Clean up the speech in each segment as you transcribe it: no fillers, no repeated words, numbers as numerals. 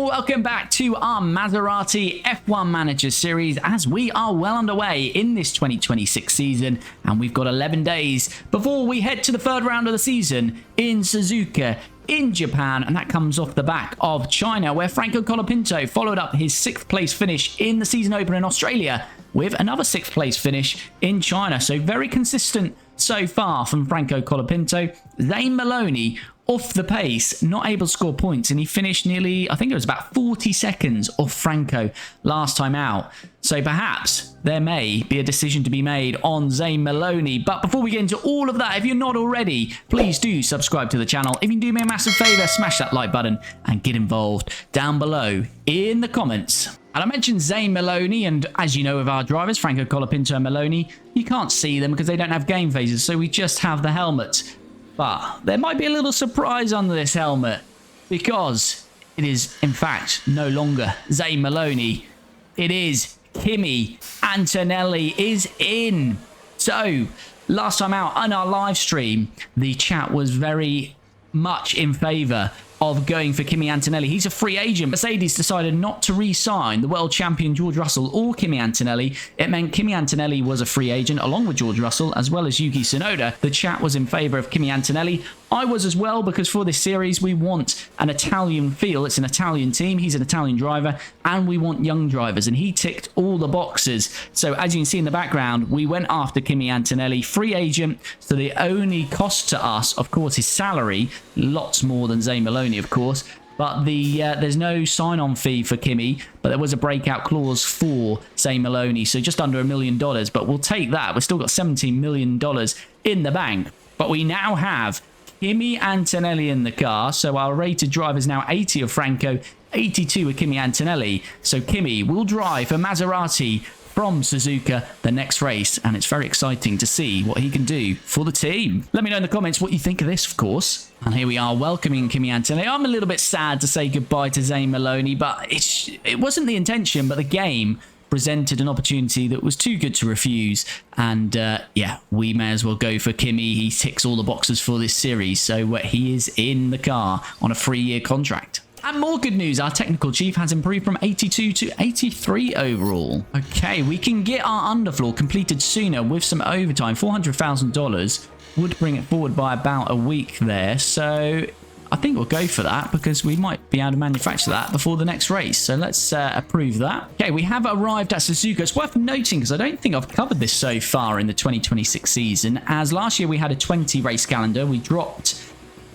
welcome back to our Maserati F1 Manager series as we are well underway in this 2026 season, and we've got 11 days before we head to the third round of the season in Suzuka in Japan, and that comes off the back of China, where Franco Colapinto followed up his 6th place finish in the season opener in Australia with another 6th place finish in China. So very consistent so far from Franco Colapinto. Zane Maloney off the pace, not able to score points, and he finished nearly, I think it was about 40 seconds off Franco last time out. So perhaps there may be a decision to be made on Zane Maloney. But before we get into all of that, if you're not already, please do subscribe to the channel. If you can do me a massive favor, smash that like button and get involved down below in the comments. And I mentioned Zane Maloney, and as you know with our drivers, Franco Colapinto and Maloney, you can't see them because they don't have game phases, so we just have the helmets. But there might be a little surprise under this helmet, because it is, in fact, no longer Zane Maloney. It is Kimi Antonelli is in. So, last time out on our live stream, the chat was very much in favour of going for Kimi Antonelli. He's a free agent. Mercedes decided not to re-sign the world champion George Russell or Kimi Antonelli. It meant Kimi Antonelli was a free agent along with George Russell as well as Yuki Tsunoda. The chat was in favour of Kimi Antonelli. I was as well, because for this series we want an Italian feel. It's an Italian team, he's an Italian driver, and we want young drivers, and he ticked all the boxes. So as you can see in the background, we went after Kimi Antonelli, free agent, so the only cost to us, of course, is salary, lots more than Zane Maloney, of course, but there's no sign-on fee for Kimi, but there was a breakout clause for Zane Maloney, so just under $1 million, but we'll take that. We've still got $17 million in the bank, but we now have Kimi Antonelli in the car, so our rated driver is now 80 of Franco, 82 with Kimi Antonelli. So Kimi will drive for Maserati from Suzuka the next race, and it's very exciting to see what he can do for the team. Let me know in the comments what you think of this, of course. And here we are welcoming Kimi Antonelli. I'm a little bit sad to say goodbye to Zane Maloney, but it wasn't the intention, but the game presented an opportunity that was too good to refuse, and yeah, we may as well go for Kimi. He ticks all the boxes for this series, so he is in the car on a 3-year contract. And more good news, our technical chief has improved from 82 to 83 overall. Okay, we can get our underfloor completed sooner with some overtime. $400,000 would bring it forward by about a week there, so I think we'll go for that because we might be able to manufacture that before the next race. So let's approve that. Okay, we have arrived at Suzuka. It's worth noting because I don't think I've covered this so far in the 2026 season, as last year we had a 20 race calendar. We dropped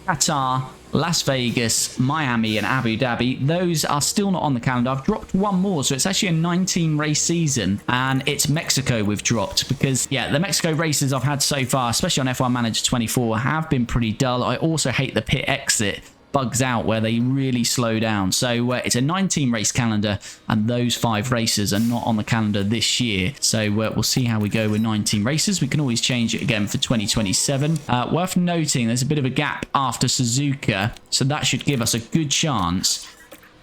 Qatar, Las Vegas, Miami and Abu Dhabi. Those are still not on the calendar. I've dropped one more, so it's actually a 19 race season, and it's Mexico we've dropped because, yeah, the Mexico races I've had so far, especially on F1 Manager 24, have been pretty dull. I also hate the pit exit bugs out where they really slow down. So it's a 19 race calendar, and those 5 races are not on the calendar this year. So we'll see how we go with 19 races. We can always change it again for 2027. Worth noting, there's a bit of a gap after Suzuka, so that should give us a good chance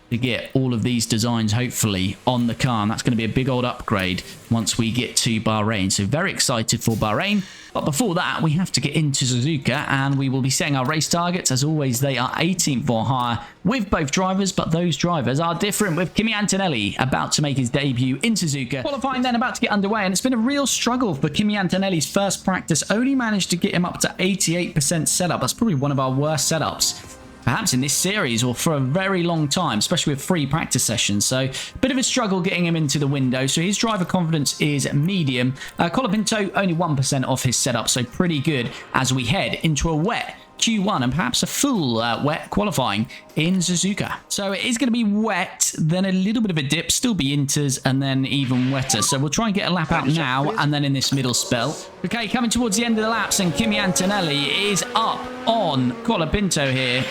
to get all of these designs hopefully on the car, and that's going to be a big old upgrade once we get to Bahrain. So very excited for Bahrain. But before that, we have to get into Suzuka, and we will be setting our race targets. As always, they are 18th or higher with both drivers, but those drivers are different, with Kimi Antonelli about to make his debut in Suzuka. Qualifying then about to get underway, and it's been a real struggle for Kimi Antonelli's first practice. Only managed to get him up to 88% setup. That's probably one of our worst setups, perhaps in this series or for a very long time, especially with free practice sessions. So a bit of a struggle getting him into the window. So his driver confidence is medium. Colapinto only 1% off his setup, so pretty good as we head into a wet Q1 and perhaps a full wet qualifying in Suzuka. So it is going to be wet, then a little bit of a dip, still be inters, and then even wetter. So we'll try and get a lap out now and then in this middle spell. Okay, coming towards the end of the laps, and Kimi Antonelli is up on Colapinto here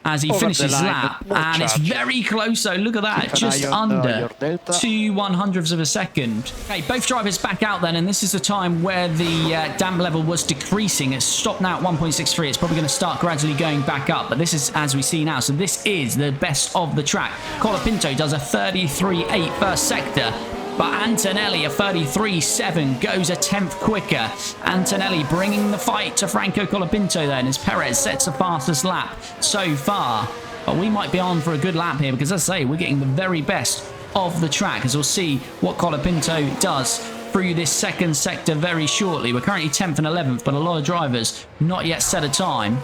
as he finishes his lap, and it's very close. So look at that, just under 2/100ths of a second. Okay, both drivers back out then, and this is the time where the damp level was decreasing. It's stopped now at 1.63. It's probably going to start gradually going back up, but this is as we see now. So this is the best of the track. Colapinto does a 33.8 first sector, but Antonelli, a 33.7, goes a 10th quicker. Antonelli bringing the fight to Franco Colapinto then, as Perez sets the fastest lap so far But we might be on for a good lap here because, as I say, we're getting the very best of the track, as we'll see what Colapinto does through this second sector very shortly. We're currently 10th and 11th, but a lot of drivers not yet set a time.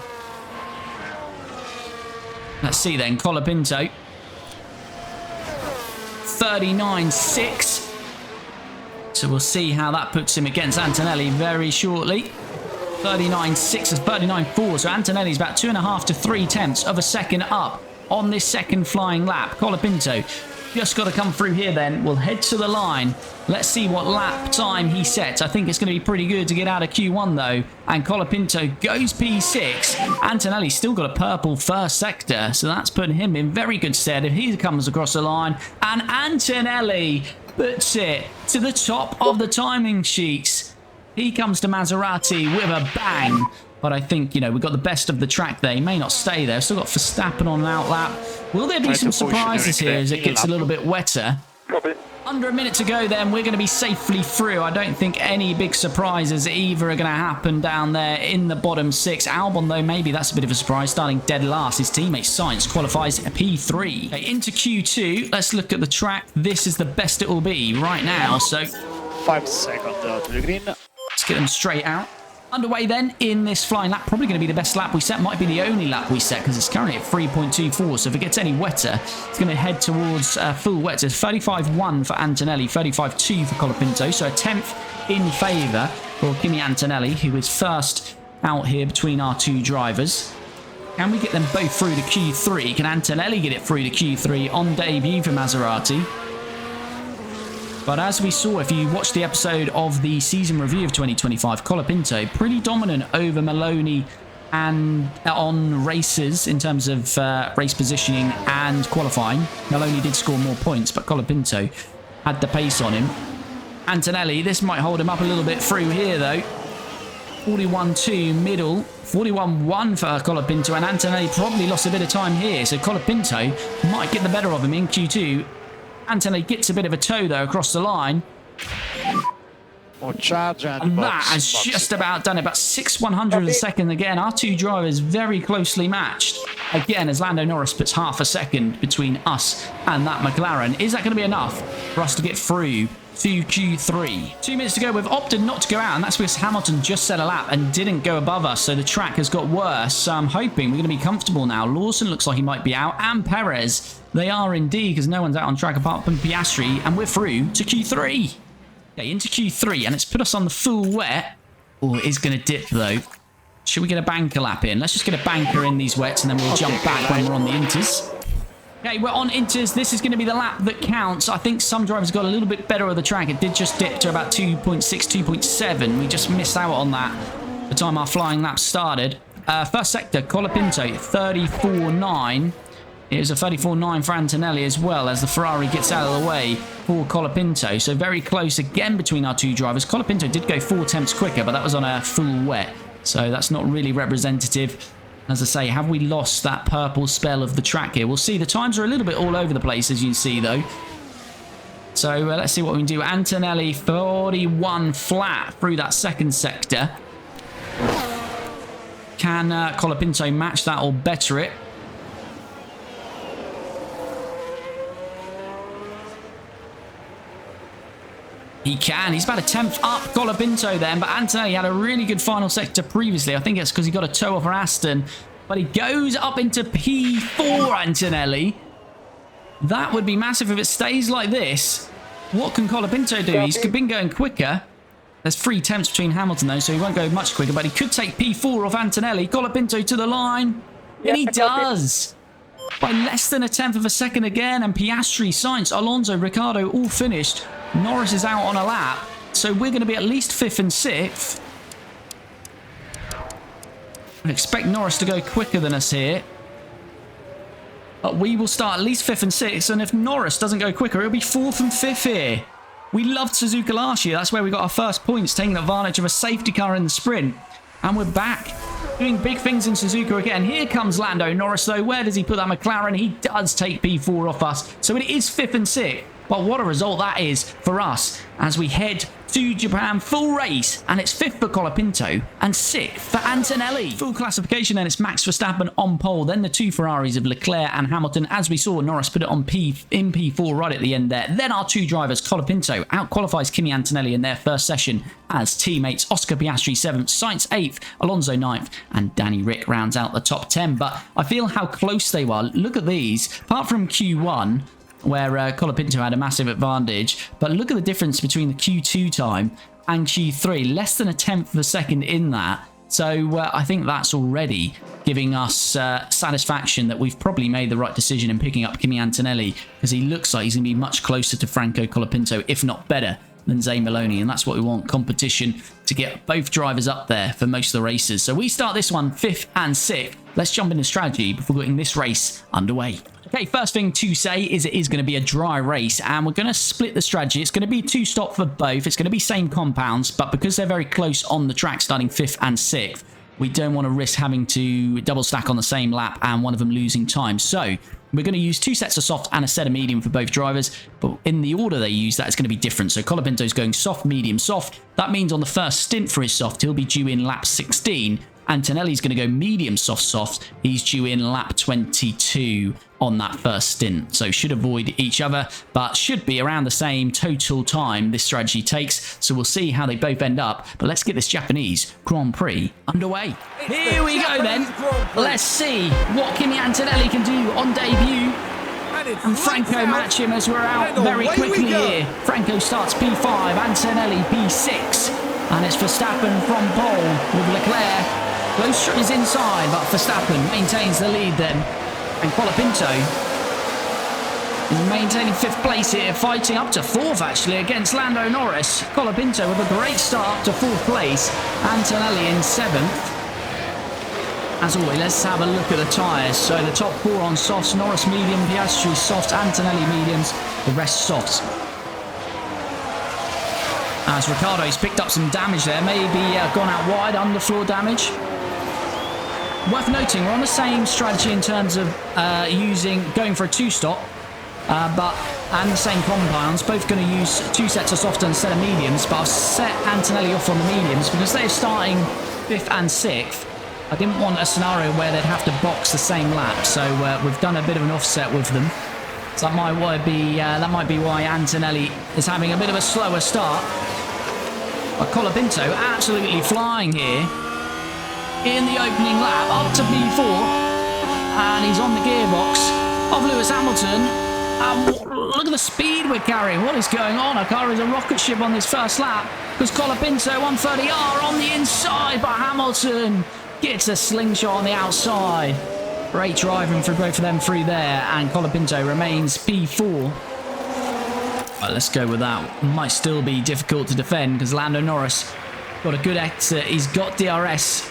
Let's see then, Colapinto. 39.6. So we'll see how that puts him against Antonelli very shortly. 39.6 is 39.4. So Antonelli's about 2.5 to 3 tenths of a second up on this second flying lap. Colapinto just got to come through here then. We'll head to the line. Let's see what lap time he sets. I think it's going to be pretty good to get out of Q1 though. And Colapinto goes P6. Antonelli's still got a purple first sector, so that's putting him in very good stead if he comes across the line. And Antonelli puts it to the top of the timing sheets. He comes to Maserati with a bang. But I think, you know, we've got the best of the track there. He may not stay there. Still got Verstappen on an outlap. Will there be some surprises here as it gets a little bit wetter? Under a minute to go then, we're going to be safely through. I don't think any big surprises either are going to happen down there in the bottom 6. Albon, though, maybe that's a bit of a surprise, starting dead last. His teammate Sainz qualifies P3. Okay, into Q2, let's look at the track. This is the best it will be right now, so 5 seconds to the green. Let's get them straight out. Underway then in this flying lap, probably going to be the best lap we set, might be the only lap we set because it's currently at 3.24, so if it gets any wetter, it's going to head towards full wet. So it's 35.1 for Antonelli, 35.2 for Colapinto, so a 10th in favour for Kimi Antonelli, who is first out here between our two drivers. Can we get them both through to Q3? Can Antonelli get it through to Q3 on debut for Maserati? But as we saw, if you watched the episode of the season review of 2025, Colapinto pretty dominant over Maloney and on races in terms of race positioning and qualifying. Maloney did score more points, but Colapinto had the pace on him. Antonelli, this might hold him up a little bit through here though. 41.2 middle, 41.1 for Colapinto, and Antonelli probably lost a bit of time here, so Colapinto might get the better of him in Q2. Antonelli gets a bit of a tow though across the line. And that has just about done it. About 6/100 of a second again. Our two drivers very closely matched. Again, as Lando Norris puts half a second between us and that McLaren. Is that going to be enough for us to get through to Q3? 2 minutes to go. We've opted not to go out, and that's because Hamilton just set a lap and didn't go above us, so the track has got worse. So I'm hoping we're going to be comfortable now. Lawson looks like he might be out, and Perez. They are indeed, because no one's out on track apart from Piastri, and we're through to Q3. Okay, into Q3, and it's put us on the full wet. Oh, it is going to dip, though. Should we get a banker lap in? Let's just get a banker in these wets, and then we'll jump back when we're on the inters. Okay, we're on inters. This is going to be the lap that counts. I think some drivers got a little bit better of the track. It did just dip to about 2.6, 2.7. We just missed out on that by the time our flying lap started. First sector, Colapinto, 34.9. It was a 34.9 for Antonelli as well as the Ferrari gets out of the way for Colapinto. So very close again between our two drivers. Colapinto did go 4 tenths quicker, but that was on a full wet. So that's not really representative. As I say, have we lost that purple spell of the track here? We'll see. The times are a little bit all over the place, as you can see, though. So let's see what we can do. Antonelli, 41 flat through that second sector. Can Colapinto match that or better it? He can. He's about a 10th up Colapinto then, but Antonelli had a really good final sector previously. I think it's because he got a tow off for Aston, but he goes up into P4, Antonelli. That would be massive if it stays like this. What can Colapinto do? He's been going quicker. There's 3 tenths between Hamilton though, so he won't go much quicker, but he could take P4 off Antonelli. Colapinto to the line, and he does. By less than a 10th of a second again, and Piastri, Sainz, Alonso, Ricciardo all finished. Norris is out on a lap, so we're going to be at least 5th and 6th. I expect Norris to go quicker than us here. But we will start at least 5th and 6th, and if Norris doesn't go quicker, it'll be 4th and 5th here. We loved Suzuka last year. That's where we got our first points, taking advantage of a safety car in the sprint. And we're back doing big things in Suzuka again. Here comes Lando Norris, though. Where does he put that McLaren? He does take P4 off us. So it is 5th and 6th. But what a result that is for us as we head to Japan. Full race, and it's 5th for Colapinto and 6th for Antonelli. Full classification, and it's Max Verstappen on pole, then the 2 Ferraris of Leclerc and Hamilton. As we saw, Norris put it on in P4 right at the end there. Then our 2 drivers, Colapinto out-qualifies Kimi Antonelli in their first session as teammates. Oscar Piastri 7th, Sainz 8th, Alonso 9th, and Danny Rick rounds out the top 10. But I feel how close they were. Look at these. Apart from Q1, where Colapinto had a massive advantage, but look at the difference between the Q2 time and Q3, less than a tenth of a second in that. So I think that's already giving us satisfaction that we've probably made the right decision in picking up Kimi Antonelli, because he looks like he's going to be much closer to Franco Colapinto, if not better, than Zane Maloney, and that's what we want, competition to get both drivers up there for most of the races. So we start this one 5th and 6th. Let's jump into strategy before getting this race underway. Okay, first thing to say is it is going to be a dry race, and we're going to split the strategy. It's going to be 2-stop for both. It's going to be same compounds, but because they're very close on the track starting 5th and 6th, we don't want to risk having to double stack on the same lap and one of them losing time. So we're going to use 2 sets of soft and a set of medium for both drivers, but in the order they use that is going to be different. So Colapinto's going soft, medium, soft. That means on the first stint for his soft, he'll be due in lap 16. Antonelli's going to go medium, soft, soft. He's due in lap 22 on that first stint. So should avoid each other, but should be around the same total time this strategy takes. So we'll see how they both end up. But let's get this Japanese Grand Prix underway. Here we go then. Let's see what Kimi Antonelli can do on debut. And Franco match him as we're out very quickly here. Franco starts P5, Antonelli P6. And it's Verstappen from pole with Leclerc. Close is inside, but Verstappen maintains the lead then. And Colapinto is maintaining 5th place here, fighting up to 4th actually against Lando Norris. Colapinto with a great start to 4th place. Antonelli in 7th. As always, let's have a look at the tyres. So the top 4 on softs, Norris medium, Piastri soft, Antonelli mediums, the rest softs. As Ricciardo's picked up some damage there, maybe gone out wide, underfloor damage. Worth noting, we're on the same strategy in terms of going for a 2-stop, and the same compounds, both going to use 2 sets of soft and a set of mediums, but I've set Antonelli off on the mediums because they're starting 5th and 6th. I didn't want a scenario where they'd have to box the same lap, so we've done a bit of an offset with them. So that might be why Antonelli is having a bit of a slower start. But Colapinto absolutely flying here in the opening lap up to P4, and he's on the gearbox of Lewis Hamilton. Look at the speed we're carrying. What is going on? Our car is a rocket ship on this first lap because Colapinto 130R on the inside, but Hamilton gets a slingshot on the outside. Great driving for both of them through there, and Colapinto remains P4. Well, let's go with that. Might still be difficult to defend because Lando Norris got a good exit. He's got DRS.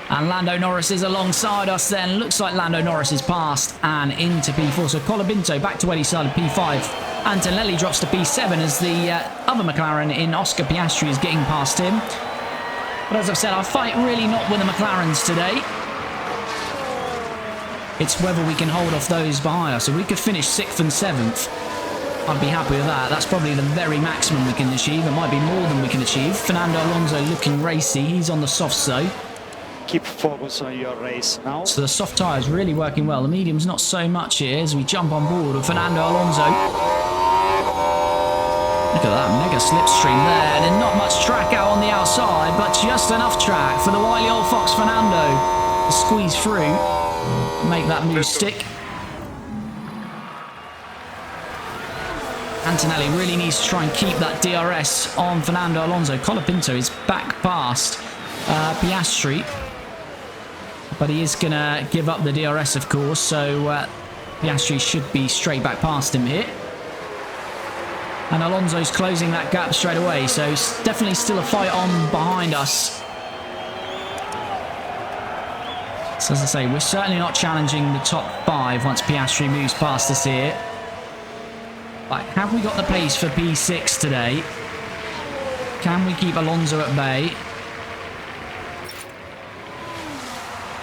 And Lando Norris is alongside us then. Looks like Lando Norris is passed and into P4. So Colapinto back to where he started, P5. Antonelli drops to P7 as the other McLaren in Oscar Piastri is getting past him. But as I've said, our fight really not with the McLarens today. It's whether we can hold off those behind us. If we could finish 6th and 7th, I'd be happy with that. That's probably the very maximum we can achieve. It might be more than we can achieve. Fernando Alonso looking racy. He's on the softs though. Keep focus on your race now. So the soft tyres really working well. The medium's not so much here as we jump on board with Fernando Alonso. Look at that mega slipstream there. And not much track out on the outside, but just enough track for the wily old fox Fernando to squeeze through, make that move stick. Antonelli really needs to try and keep that DRS on Fernando Alonso. Colapinto is back past Piastri, but he is going to give up the DRS, of course, so Piastri should be straight back past him here. And Alonso's closing that gap straight away, so it's definitely still a fight on behind us. So as I say, we're certainly not challenging the top 5 once Piastri moves past us here. Like, have we got the pace for P6 today? Can we keep Alonso at bay?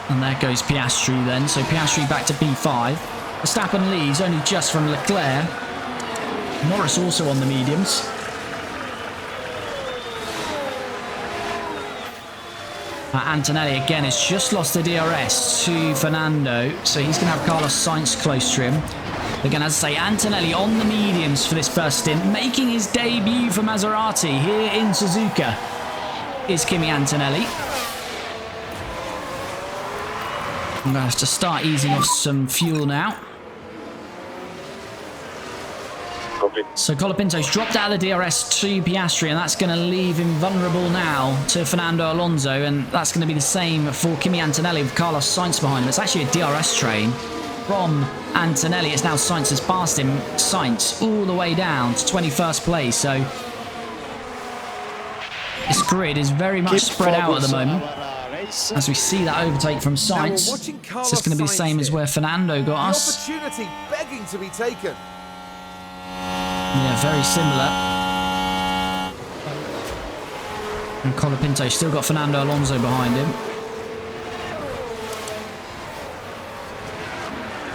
And there goes Piastri then. So Piastri back to P5. Verstappen leads only just from Leclerc. Morris also on the mediums. Antonelli again has just lost the DRS to Fernando, so he's going to have Carlos Sainz close to him. Again, as I say, Antonelli on the mediums for this first stint, making his debut for Maserati here in Suzuka is Kimi Antonelli. I'm going to have to start easing off some fuel now. So Colapinto's dropped out of the DRS to Piastri, and that's going to leave him vulnerable now to Fernando Alonso, and that's going to be the same for Kimi Antonelli with Carlos Sainz behind him. It's actually a DRS train from Antonelli. It's now Sainz has passed him. Sainz all the way down to 21st place, so this grid is very much spread out at the moment. As we see that overtake from Sainz, it's just going to be the same as where Fernando got us. Opportunity begging to be taken. Yeah, very similar. And Colapinto still got Fernando Alonso behind him.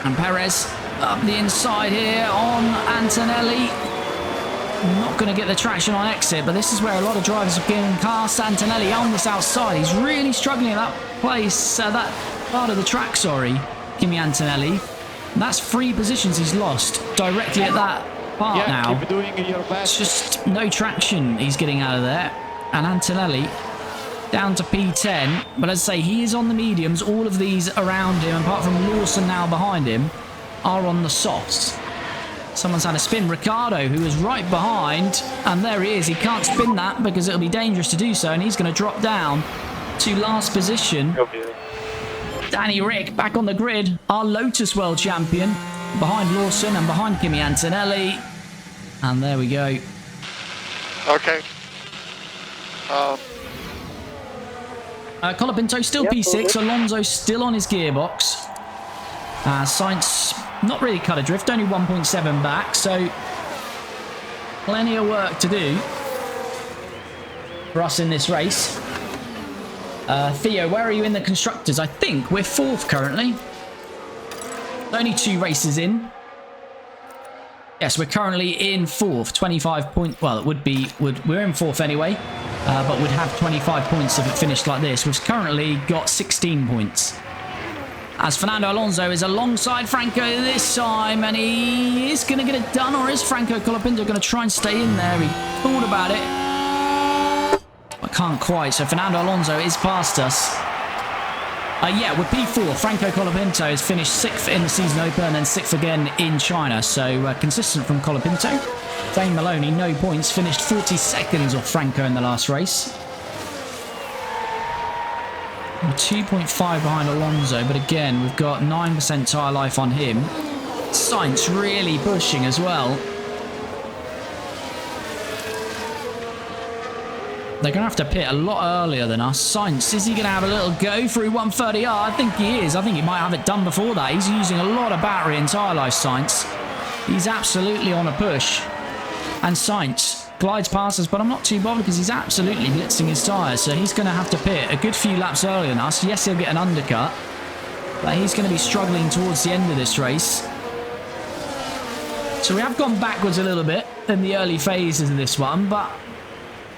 And Perez up the inside here on Antonelli. Not going to get the traction on exit, but this is where a lot of drivers are getting past Antonelli on this outside. He's really struggling at that place, that part of the track, sorry, Kimi Antonelli. And that's 3 positions he's lost directly at that part now. Keep doing your best. It's just no traction he's getting out of there. And Antonelli down to P10. But as I say, he is on the mediums. All of these around him, apart from Lawson now behind him, are on the softs. Someone's had a spin. Ricciardo, who is right behind, and there he is. He can't spin that because it'll be dangerous to do so, and he's going to drop down to last position. Danny Rick back on the grid, our Lotus World Champion, behind Lawson and behind Kimi Antonelli. And there we go. Okay. Colapinto still P6. Alonso still on his gearbox. Sainz not really cut adrift, only 1.7 back, so plenty of work to do for us in this race. Theo, where are you in the constructors? I think we're 4th currently. Only 2 races in. Yes, we're currently in 4th, 25 points. Well, it would be, we're in 4th anyway, but would have 25 points if it finished like this. We've currently got 16 points. As Fernando Alonso is alongside Franco this time, and he is going to get it done, or is Franco Colapinto going to try and stay in there? He thought about it, but can't quite. So Fernando Alonso is past us. Yeah, we're P4. Franco Colapinto has finished 6th in the season open and then 6th again in China. So consistent from Colapinto. Zane Maloney, no points, finished 40 seconds off Franco in the last race. 2.5 behind Alonso, but again, we've got 9% tyre life on him. Sainz really pushing as well. They're going to have to pit a lot earlier than us. Sainz, is he going to have a little go through 130R? I think he is. I think he might have it done before that. He's using a lot of battery and tyre life, Sainz. He's absolutely on a push. And Sainz glides past us, but I'm not too bothered because he's absolutely blitzing his tyres. So he's going to have to pit a good few laps earlier than us. Yes, he'll get an undercut, but he's going to be struggling towards the end of this race. So we have gone backwards a little bit in the early phases of this one, but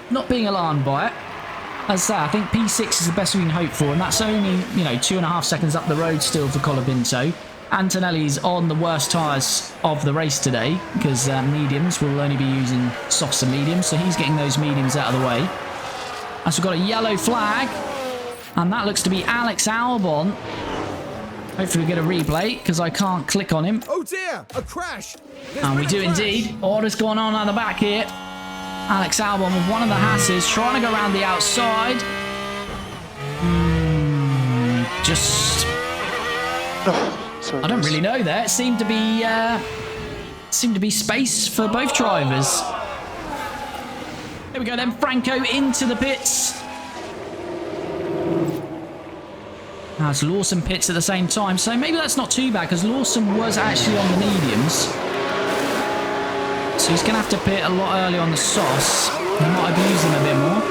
not being alarmed by it. As I think P6 is the best we can hope for, and that's only, 2.5 seconds up the road still for Colapinto. Antonelli's on the worst tyres of the race today because mediums will only be using softs and mediums, so he's getting those mediums out of the way. As we've got a yellow flag, and that looks to be Alex Albon. Hopefully we get a replay because I can't click on him. Oh dear, a crash. And we do indeed. What is going on at the back here? Alex Albon with one of the Hasses trying to go around the outside. Just... I don't really know there. It seemed to be space for both drivers. Here we go then. Franco into the pits. As Lawson pits at the same time, so maybe that's not too bad because Lawson was actually on the mediums. So he's going to have to pit a lot early on the softs. He might abuse them a bit more.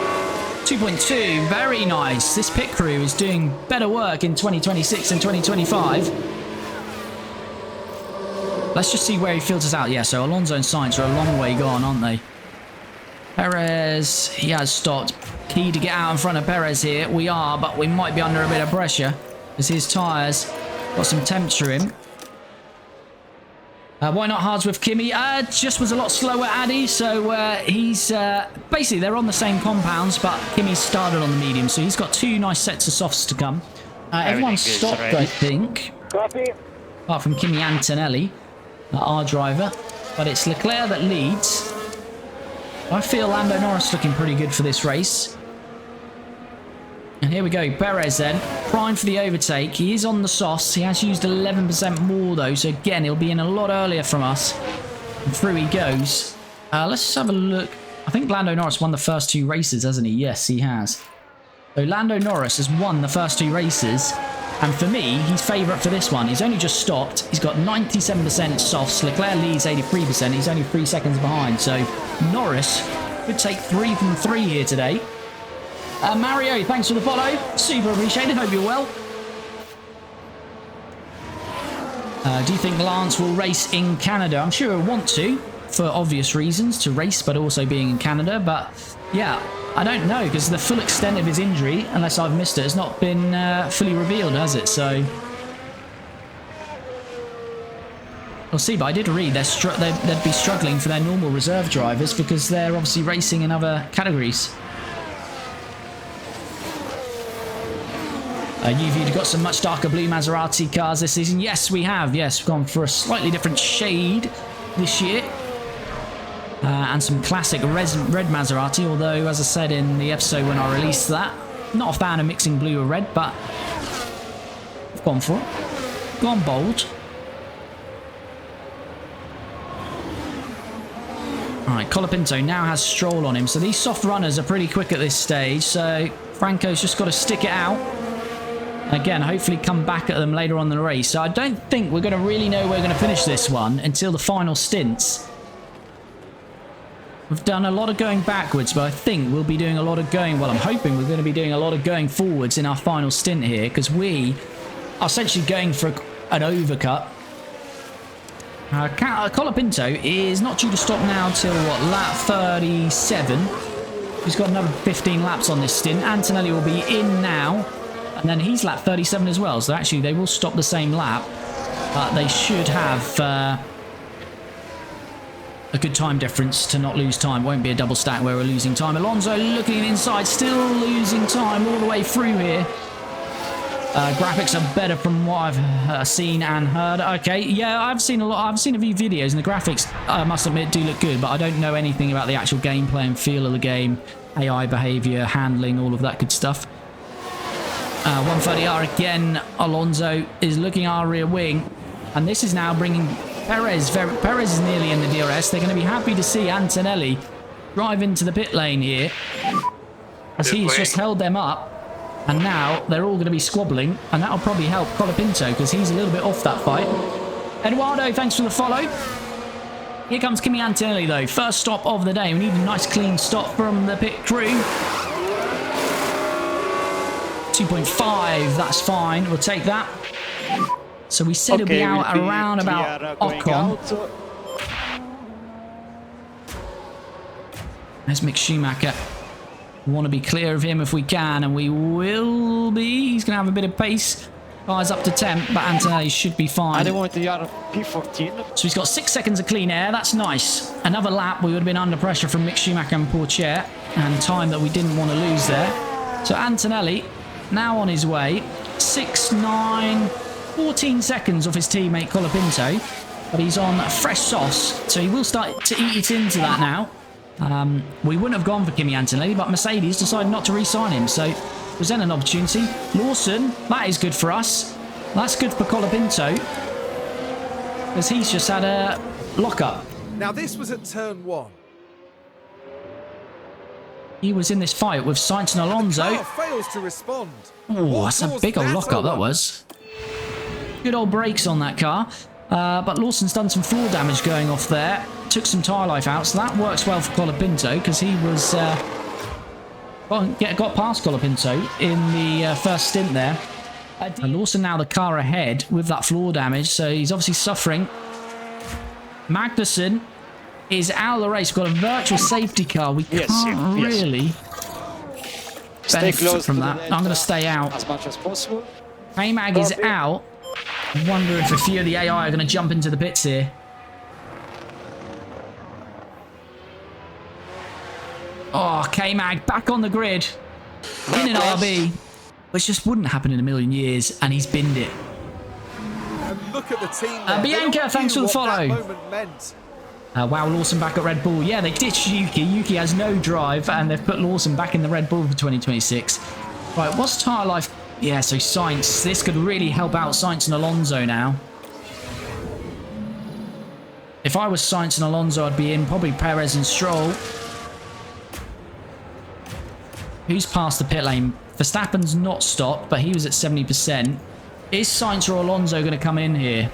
2.2, very nice. This pit crew is doing better work in 2026 and 2025. Let's just see where he filters out. Yeah, so Alonso and Sainz are a long way gone, aren't they? Perez, he has stopped. Key to get out in front of Perez here. We are, but we might be under a bit of pressure as his tyres got some temp to him. Why not hards with Kimi? Just was a lot slower, Addy. So he's basically they're on the same compounds, but Kimi started on the medium, so he's got 2 nice sets of softs to come. Everyone's stopped, I think. Copy. Apart from Kimi Antonelli, our driver, but it's Leclerc that leads. I feel Lando Norris looking pretty good for this race. And here we go, Perez then, primed for the overtake. He is on the softs. He has used 11% more though, so again, he'll be in a lot earlier from us. And through he goes. Let's have a look. I think Lando Norris won the first 2 races, hasn't he? Yes, he has. So Lando Norris has won the first 2 races. And for me, he's favourite for this one. He's only just stopped. He's got 97% softs. Leclerc leads 83%. He's only 3 seconds behind. So Norris could take 3 from 3 here today. Mario, thanks for the follow. Super appreciated. Hope you're well. Do you think Lance will race in Canada? I'm sure he'll want to, for obvious reasons, to race, but also being in Canada. But yeah, I don't know, because the full extent of his injury, unless I've missed it, has not been fully revealed, has it? So we'll see. But I did read they'd be struggling for their normal reserve drivers because they're obviously racing in other categories. You've got some much darker blue Maserati cars this season. Yes, we have. Yes, we've gone for a slightly different shade this year. And some classic red Maserati, although, as I said in the episode when I released that, not a fan of mixing blue or red, but I've gone for it. Gone bold. Alright, Colapinto now has Stroll on him, so these soft runners are pretty quick at this stage, so Franco's just got to stick it out. Again, hopefully come back at them later on in the race. So I don't think we're going to really know where we're going to finish this one until the final stints. We've done a lot of going backwards, but I think we'll be doing a lot of going... Well, I'm hoping we're going to be doing a lot of going forwards in our final stint here, because we are essentially going for an overcut. Colapinto is not due to stop now till, what, lap 37. He's got another 15 laps on this stint. Antonelli will be in now. And then he's lap 37 as well. So actually, they will stop the same lap. But they should have a good time difference to not lose time. Won't be a double stack where we're losing time. Alonso looking inside, still losing time all the way through here. Graphics are better from what I've seen and heard. Okay, yeah, I've seen a few videos, and the graphics, I must admit, do look good. But I don't know anything about the actual gameplay and feel of the game, AI behaviour, handling, all of that good stuff. 130R again. Alonso is looking our rear wing, and this is now bringing Perez. Perez is nearly in the DRS. They're going to be happy to see Antonelli drive into the pit lane here, as he's just held them up, and now they're all going to be squabbling, and that'll probably help Colapinto because he's a little bit off that fight. Eduardo, thanks for the follow. Here comes Kimi Antonelli though. First stop of the day. We need a nice clean stop from the pit crew. 2.5, that's fine. We'll take that. So we said it'll be out around about Ocon. There's Mick Schumacher. We want to be clear of him if we can, and we will be. He's going to have a bit of pace. Car's up to 10, but Antonelli should be fine. I don't want the other P14. So he's got 6 seconds of clean air. That's nice. Another lap. We would have been under pressure from Mick Schumacher and Pourchaire, and time that we didn't want to lose there. So Antonelli now on his way. 6, 9, 14 seconds off his teammate Colapinto, but he's on fresh sauce, so he will start to eat it into that now. We wouldn't have gone for Kimi Antonelli, but Mercedes decided not to re-sign him, so present an opportunity. Lawson, that is good for us. That's good for Colapinto, as he's just had a lock-up. Now this was at turn 1. He was in this fight with Sainz and Alonso. The car fails to respond. Oh, that's a big old lockup that was. Good old brakes on that car. But Lawson's done some floor damage going off there. Took some tyre life out, so that works well for Colapinto because he was got past Colapinto in the first stint there. Lawson now the car ahead with that floor damage, so he's obviously suffering. Magnussen is out of the race. We've got a virtual safety car. We can't really benefit from that. I'm going to stay out. As much as possible. K-Mag is out. I wonder if a few of the AI are going to jump into the pits here. Oh, K-Mag back on the grid. In an RB. Which just wouldn't happen in a million years, and he's binned it. And look at the team there. Bianca, thanks for the follow. That moment meant. Wow, Lawson back at Red Bull. Yeah, they ditched Yuki. Yuki has no drive, and they've put Lawson back in the Red Bull for 2026. Right, what's tyre life? Yeah, so Sainz. This could really help out Sainz and Alonso now. If I was Sainz and Alonso, I'd be in probably Perez and Stroll. Who's past the pit lane? Verstappen's not stopped, but he was at 70%. Is Sainz or Alonso going to come in here?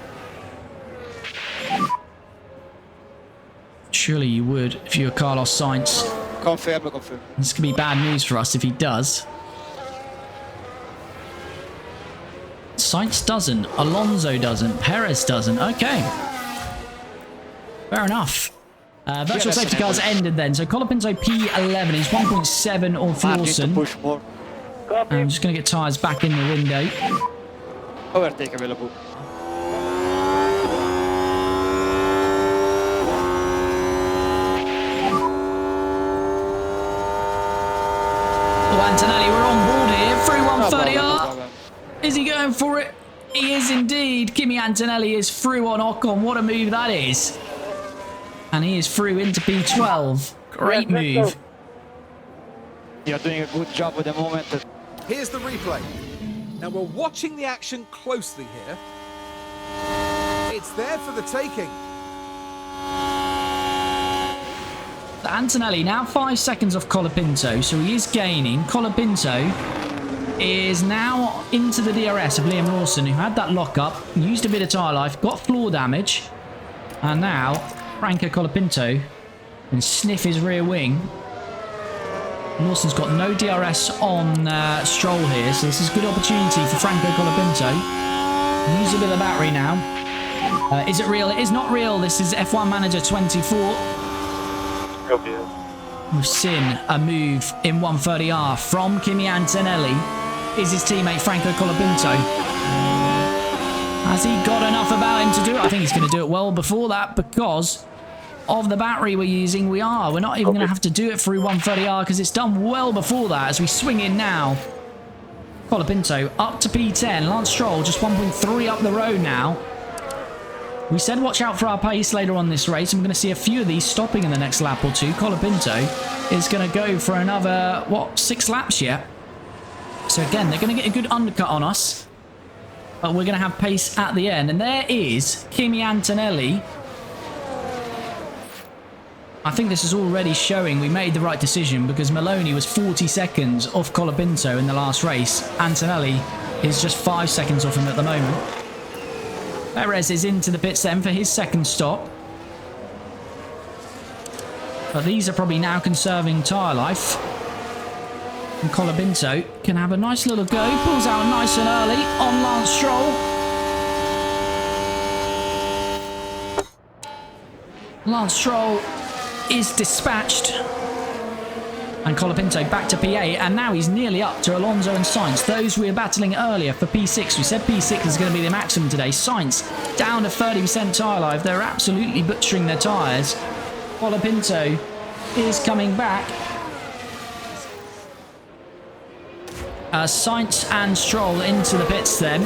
Surely you would if you were Carlos Sainz. Confirm. This could be bad news for us if he does. Sainz doesn't. Alonso doesn't. Perez doesn't. Okay. Fair enough. Virtual safety cars ended then. So Colapinto P11 is 1.7 off Lawson. Push more. I'm just going to get tyres back in the window. Overtake available. Oh, Antonelli, we're on board here. Through 130R. Is he going for it? He is indeed. Kimi Antonelli is through on Ocon. What a move that is. And he is through into P12. Great move. You're doing a good job at the moment. Here's the replay. Now we're watching the action closely here. It's there for the taking. Antonelli now 5 seconds off Colapinto, so he is gaining. Colapinto is now into the DRS of Liam Lawson, who had that lockup, used a bit of tyre life, got floor damage, and now Franco Colapinto can sniff his rear wing. Lawson's got no DRS on Stroll here, so this is a good opportunity for Franco Colapinto. Use a bit of battery now. Is it real? It is not real. This is F1 Manager 24. We've seen a move in 130R from Kimi Antonelli. Is his teammate Franco Colapinto. Has he got enough about him to do it? I think he's going to do it well before that because of the battery we're using. We're not even going to have to do it through 130R because it's done well before that as we swing in now. Colapinto up to P10. Lance Stroll just 1.3 up the road now. We said watch out for our pace later on this race, and we're going to see a few of these stopping in the next lap or two. Colapinto is going to go for another, 6 laps yet? So again, they're going to get a good undercut on us, but we're going to have pace at the end. And there is Kimi Antonelli. I think this is already showing we made the right decision because Maloney was 40 seconds off Colapinto in the last race. Antonelli is just 5 seconds off him at the moment. Perez is into the pits then for his second stop. But these are probably now conserving tyre life. And Colapinto can have a nice little go. Pulls out nice and early on Lance Stroll. Lance Stroll is dispatched. And Colapinto back to P8, and now he's nearly up to Alonso and Sainz. Those we were battling earlier for P6. We said P6 is going to be the maximum today. Sainz down to 30% tyre life. They're absolutely butchering their tyres. Colapinto is coming back. Sainz and Stroll into the pits then.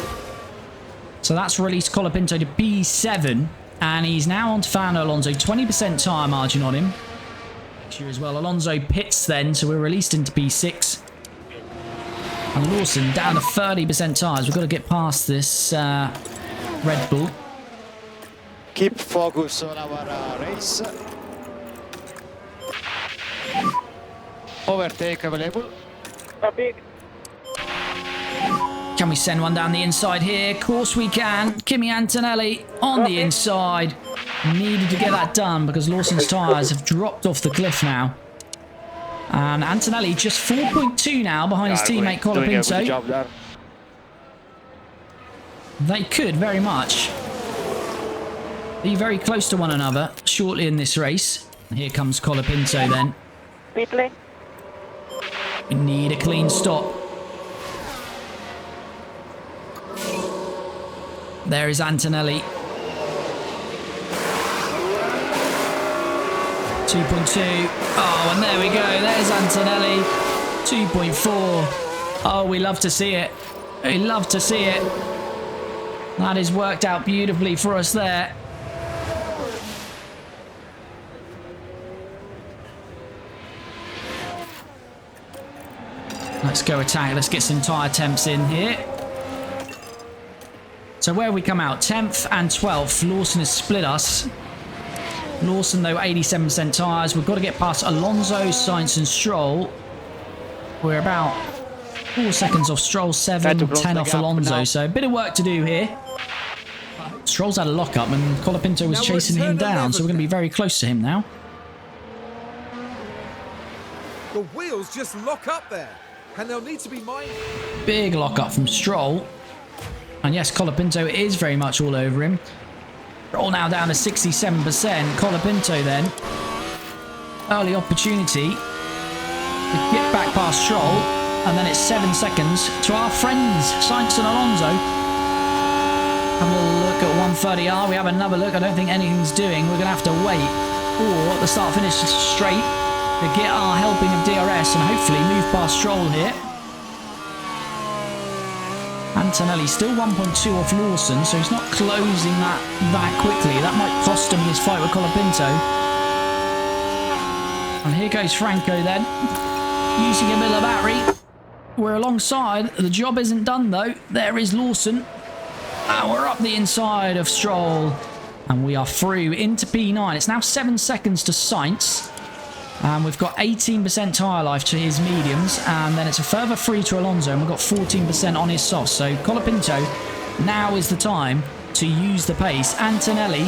So that's released Colapinto to P7, and he's now on to Fernando Alonso. 20% tyre margin on him. Here as well. Alonso pits then, so we're released into P6. And Lawson down to 30% tyres. We've got to get past this Red Bull. Keep focus on our race. Overtake available. Can we send one down the inside here? Of course we can. Kimi Antonelli on the inside. Needed to get that done because Lawson's tyres have dropped off the cliff now. And Antonelli just 4.2 now behind his teammate Colapinto. They could very much. be very close to one another shortly in this race. And here comes Colapinto then. Pit lane. We need a clean stop. There is Antonelli. 2.2. Oh, and there we go. There's Antonelli. 2.4. Oh, we love to see it. We love to see it. That has worked out beautifully for us there. Let's go attack. Let's get some tyre temps in here. So where we come out? 10th and 12th. Lawson has split us. Lawson, though, 87% tyres. We've got to get past Alonso, Sainz and Stroll. We're about 4 seconds off Stroll, 7, 10 off Alonso. So a bit of work to do here. Stroll's had a lock-up and Colapinto was chasing him down. So we're going to be very close to him now. The wheels just lock up there. And they'll need to be mindful. Big lock-up from Stroll. And yes, Colapinto is very much all over him. Stroll now down to 67%. Colapinto then. Early opportunity to get back past Stroll. And then it's 7 seconds to our friends, Sainz and Alonso. Have a little look at 130R. We have another look. I don't think anything's doing. We're going to have to wait for the start-finish straight to get our helping of DRS and hopefully move past Stroll here. Antonelli still 1.2 off Lawson, so he's not closing that quickly. That might cost him his fight with Colapinto. And here goes Franco then, using a bit of battery. We're alongside. The job isn't done though. There is Lawson. And we're up the inside of Stroll. And we are through into P9. It's now 7 seconds to Sainz. And we've got 18% tyre life to his mediums, and then it's a further 3 to Alonso, and we've got 14% on his softs. So Colapinto, now is the time to use the pace. Antonelli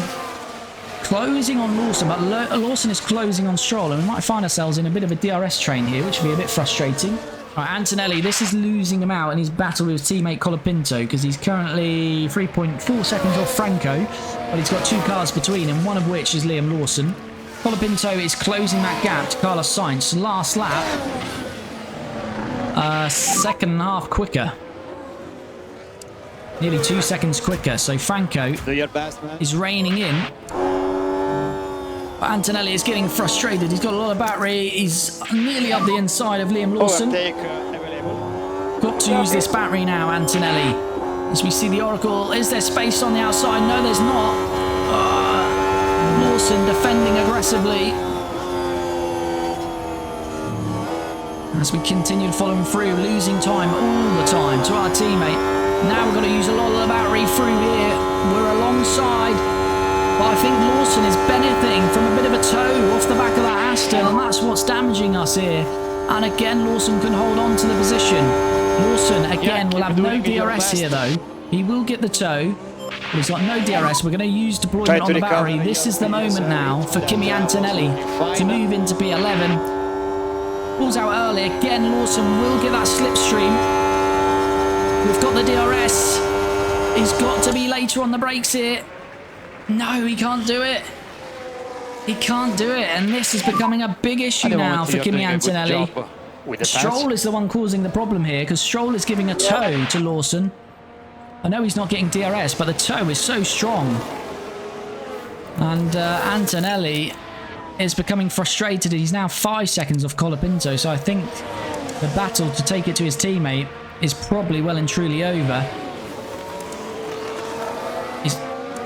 closing on Lawson, but Lawson is closing on Stroll, and we might find ourselves in a bit of a DRS train here, which will be a bit frustrating. All right, Antonelli, this is losing him out in his battle with his teammate Colapinto, because he's currently 3.4 seconds off Franco, but he's got 2 cars between him, one of which is Liam Lawson. Colapinto is closing that gap to Carlos Sainz. Last lap. Second and a half quicker. Nearly 2 seconds quicker. So Franco is reining in. But Antonelli is getting frustrated. He's got a lot of battery. He's nearly up the inside of Liam Lawson. Got to use this battery now, Antonelli. As we see the Oracle. Is there space on the outside? No, there's not. Lawson defending aggressively. As we continue to follow him through, losing time all the time to our teammate. Now we're going to use a lot of the battery through here. We're alongside. But I think Lawson is benefiting from a bit of a tow off the back of that Aston, and that's what's damaging us here. And again, Lawson can hold on to the position. Lawson, again, will have no DRS here, though. He will get the tow. But he's got no DRS. We're going to use deployment on the battery. This is the moment now for Kimi Antonelli to move into P11. Pulls out early. Again, Lawson will get that slipstream. We've got the DRS. He's got to be later on the brakes here. No, he can't do it. He can't do it. And this is becoming a big issue now for Kimi Antonelli. Stroll is the one causing the problem here, because Stroll is giving a tow to Lawson. I know he's not getting DRS, but the tow is so strong. And Antonelli is becoming frustrated. He's now 5 seconds off Colapinto, so I think the battle to take it to his teammate is probably well and truly over.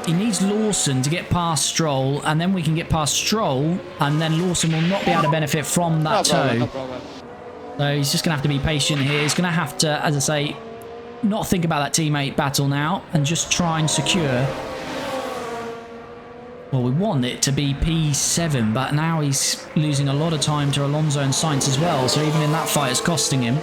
He needs Lawson to get past Stroll, and then we can get past Stroll, and then Lawson will not be able to benefit from that tow. So he's just going to have to be patient here. He's going to have to, as I say, not think about that teammate battle now and just try and secure. Well, we want it to be P7, but now he's losing a lot of time to Alonso and Sainz as well, so even in that fight it's costing him.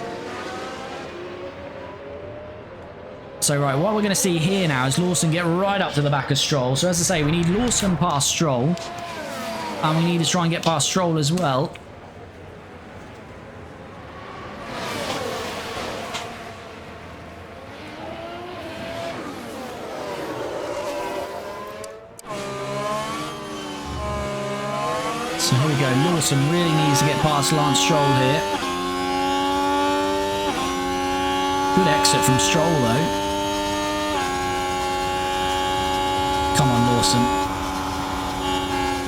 So right, what we're going to see here now is Lawson get right up to the back of Stroll. So as I say, we need Lawson past Stroll, and we need to try and get past Stroll as well. So here we go. Lawson really needs to get past Lance Stroll here. Good exit from Stroll though. Come on, Lawson.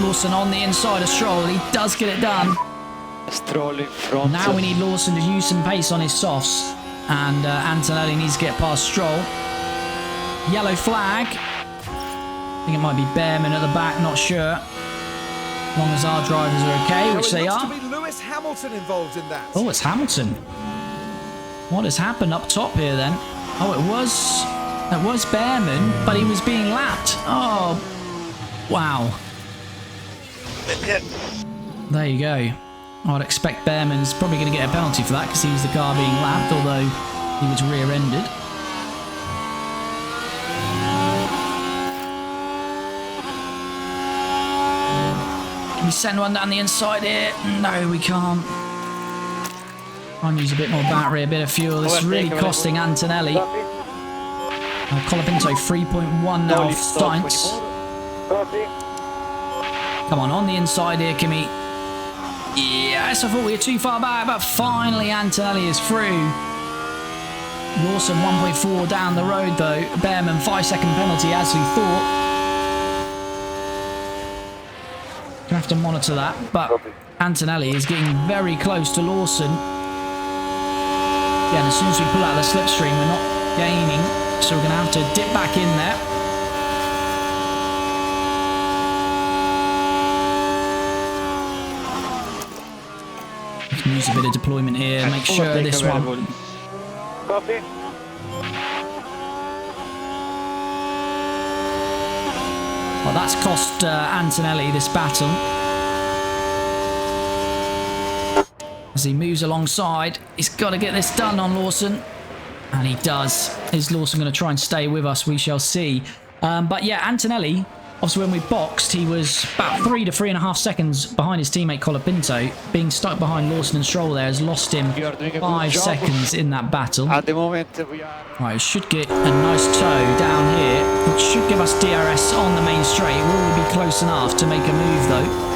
Lawson on the inside of Stroll. He does get it done. Stroll in front. Now we need Lawson to use some pace on his softs. And Antonelli needs to get past Stroll. Yellow flag. I think it might be Bearman at the back, not sure. As long as our drivers are okay, which they are. To be Lewis Hamilton involved in that. Oh, it's Hamilton. What has happened up top here then? Oh, it was Bearman, but he was being lapped. Oh, wow. There you go. I'd expect Bearman's probably going to get a penalty for that because he's the car being lapped, although he was rear-ended. Can we send one down the inside here? No, we can't. Try and use a bit more battery, a bit of fuel. This is really costing Antonelli. Colapinto 3.1 now off Steins. Come on the inside here, Kimi. Yes, I thought we were too far back, but finally Antonelli is through. Lawson 1.4 down the road though. Bearman 5-second penalty as we thought. Gonna have to monitor that, but Antonelli is getting very close to Lawson. Yeah, and as soon as we pull out the slipstream, we're not gaining, so we're gonna have to dip back in there. Use a bit of deployment here, make sure this one. Copy. Well, that's cost Antonelli this battle. As he moves alongside, he's got to get this done on Lawson. And he does. Is Lawson going to try and stay with us? We shall see. But yeah, Antonelli, obviously when we boxed, he was about 3 to 3.5 seconds behind his teammate Colapinto. Being stuck behind Lawson and Stroll there has lost him 5 seconds in that battle. At the moment, we are... Right, it should get a nice tow down here, which should give us DRS on the main straight. Will we be close enough to make a move though?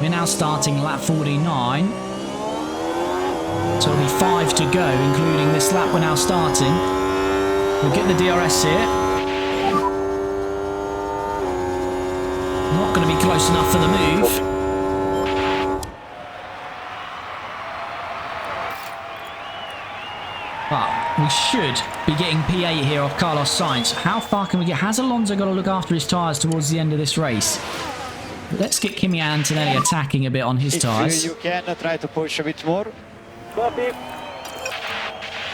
We're now starting lap 49. So it'll be 5 to go, including this lap we're now starting. We'll get the DRS here. Not going to be close enough for the move. But we should be getting P8 here off Carlos Sainz. How far can we get? Has Alonso got to look after his tyres towards the end of this race? Let's get Kimi Antonelli attacking a bit on his tyres. You can try to push a bit more. Copy.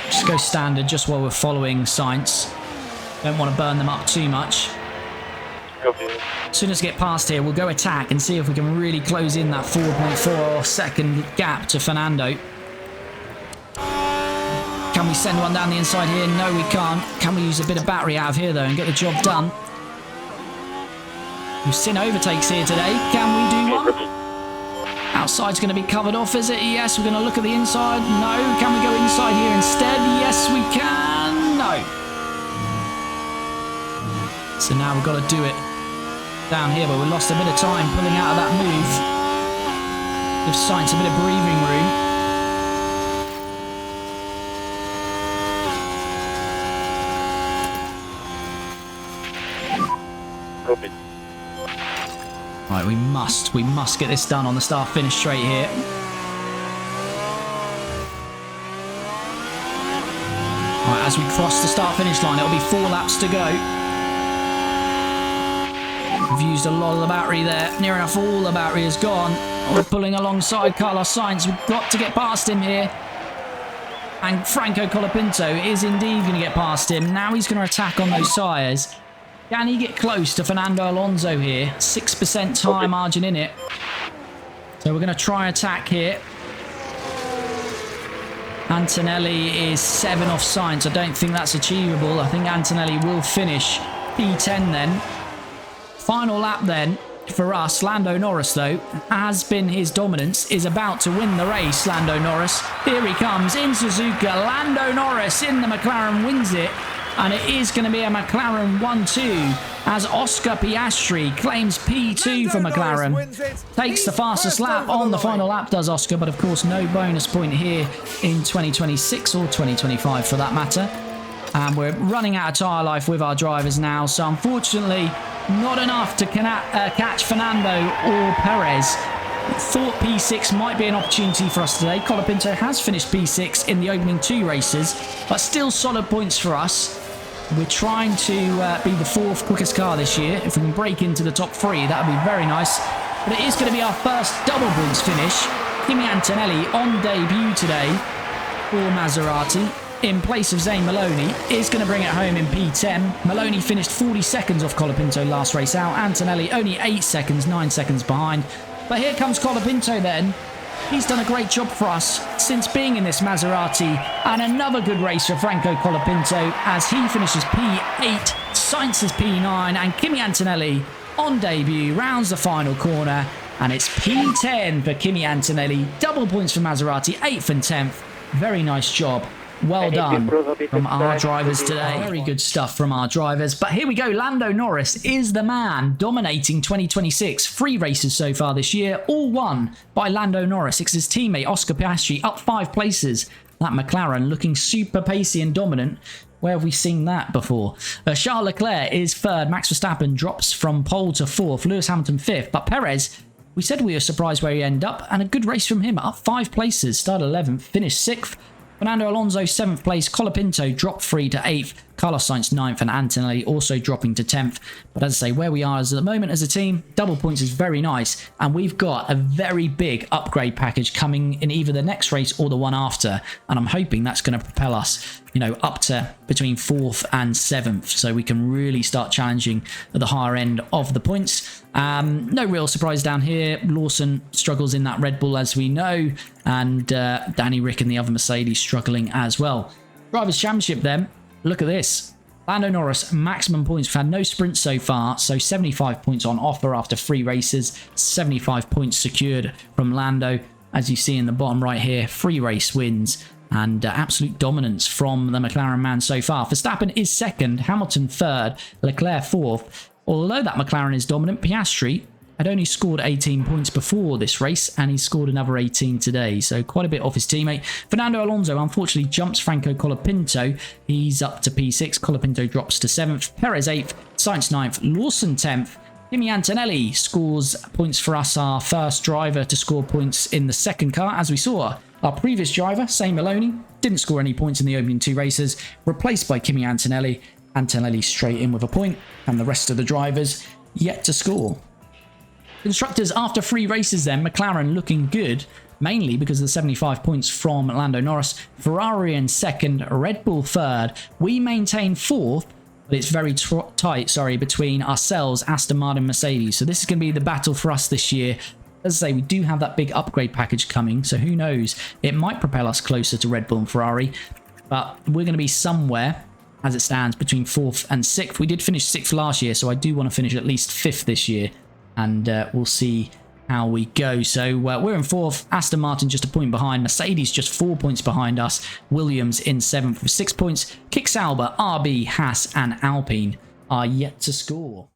Just go standard just while we're following Sainz. Don't want to burn them up too much. Copy. As soon as we get past here, we'll go attack and see if we can really close in that 4.4 second gap to Fernando. Can we send one down the inside here? No, we can't. Can we use a bit of battery out of here though and get the job done? We've seen overtakes here today. Can we do one? Outside's going to be covered off, is it? Yes, we're going to look at the inside. No. Can we go inside here instead? Yes, we can. No. So now we've got to do it down here, but we lost a bit of time pulling out of that move. Give Sainz a bit of breathing room. Copy. Right, we must get this done on the start-finish straight here. Right, as we cross the start-finish line, it'll be 4 laps to go. We've used a lot of the battery there. Near enough all the battery is gone. We're pulling alongside Carlos Sainz. We've got to get past him here. And Franco Colapinto is indeed going to get past him. Now he's going to attack on those tyres. Can he get close to Fernando Alonso here? 6% tyre margin in it. So we're going to try attack here. Antonelli is 7 off Sainz. I don't think that's achievable. I think Antonelli will finish P10 then. Final lap then. for us. Lando Norris, though, has been his dominance, is about to win the race. Lando Norris, here he comes in Suzuka. Lando Norris in the McLaren wins it, and it is going to be a McLaren 1-2 as Oscar Piastri claims P2 for McLaren. Takes the fastest lap on the final lap, does Oscar, but of course no bonus point here in 2026 or 2025 for that matter. And we're running out of tyre life with our drivers now, so unfortunately not enough to catch Fernando or Perez. Thought P6 might be an opportunity for us today. Colapinto has finished P6 in the opening 2 races, but still solid points for us. We're trying to be the 4th quickest car this year. If we can break into the top 3, that would be very nice. But it is going to be our first double points finish. Kimi Antonelli on debut today for Maserati in place of Zane Maloney is going to bring it home in P10. Maloney finished 40 seconds off Colapinto last race out. Antonelli only 8 seconds, 9 seconds behind. But here comes Colapinto then. He's done a great job for us since being in this Maserati. And another good race for Franco Colapinto as he finishes P8, Sainz is P9, and Kimi Antonelli on debut rounds the final corner. And it's P10 for Kimi Antonelli. Double points for Maserati, 8th and 10th. Very nice job. Well done from our drivers today. Very good stuff from our drivers. But here we go. Lando Norris is the man dominating 2026. 3 races so far this year, all won by Lando Norris. It's his teammate Oscar Piastri up 5 places. That McLaren looking super pacey and dominant. Where have we seen that before? Charles Leclerc is 3rd. Max Verstappen drops from pole to 4th. Lewis Hamilton 5th. But Perez, we said we were surprised where he ended up. And a good race from him. Up 5 places. Started 11th. Finished 6th. Fernando Alonso 7th place, Colapinto dropped 3 to 8th, Carlos Sainz 9th, and Antonelli also dropping to 10th. But as I say, where we are at the moment as a team, double points is very nice, and we've got a very big upgrade package coming in either the next race or the one after, and I'm hoping that's going to propel us, you know, up to between 4th and 7th, so we can really start challenging at the higher end of the points. No real surprise down here. Lawson struggles in that Red Bull, as we know, and Danny Rick and the other Mercedes struggling as well. Drivers' Championship then. Look at this. Lando Norris, maximum points. We've had no sprints so far, so 75 points on offer after 3 races. 75 points secured from Lando, as you see in the bottom right here. 3 race wins and absolute dominance from the McLaren man so far. Verstappen is 2nd, Hamilton 3rd, Leclerc 4th. Although that McLaren is dominant, Piastri had only scored 18 points before this race, and he scored another 18 today, so quite a bit off his teammate. Fernando Alonso unfortunately jumps Franco Colapinto. He's up to P6. Colapinto drops to 7th. Perez 8th. Sainz 9th. Lawson 10th. Kimi Antonelli scores points for us, our first driver to score points in the 2nd car. As we saw, our previous driver, Zane Maloney, didn't score any points in the opening 2 races, replaced by Kimi Antonelli. Antonelli straight in with a point, and the rest of the drivers yet to score. Constructors, after 3 races then, McLaren looking good, mainly because of the 75 points from Lando Norris. Ferrari in 2nd, Red Bull 3rd. We maintain 4th, but it's very tight, between ourselves, Aston Martin, Mercedes. So this is going to be the battle for us this year. As I say, we do have that big upgrade package coming, so who knows? It might propel us closer to Red Bull and Ferrari, but we're going to be somewhere, as it stands, between 4th and 6th. We did finish 6th last year, so I do want to finish at least 5th this year, and we'll see how we go. So we're in 4th, Aston Martin just a point behind, Mercedes just 4 points behind us, Williams in 7th with 6 points, Kick Sauber, RB, Haas and Alpine are yet to score.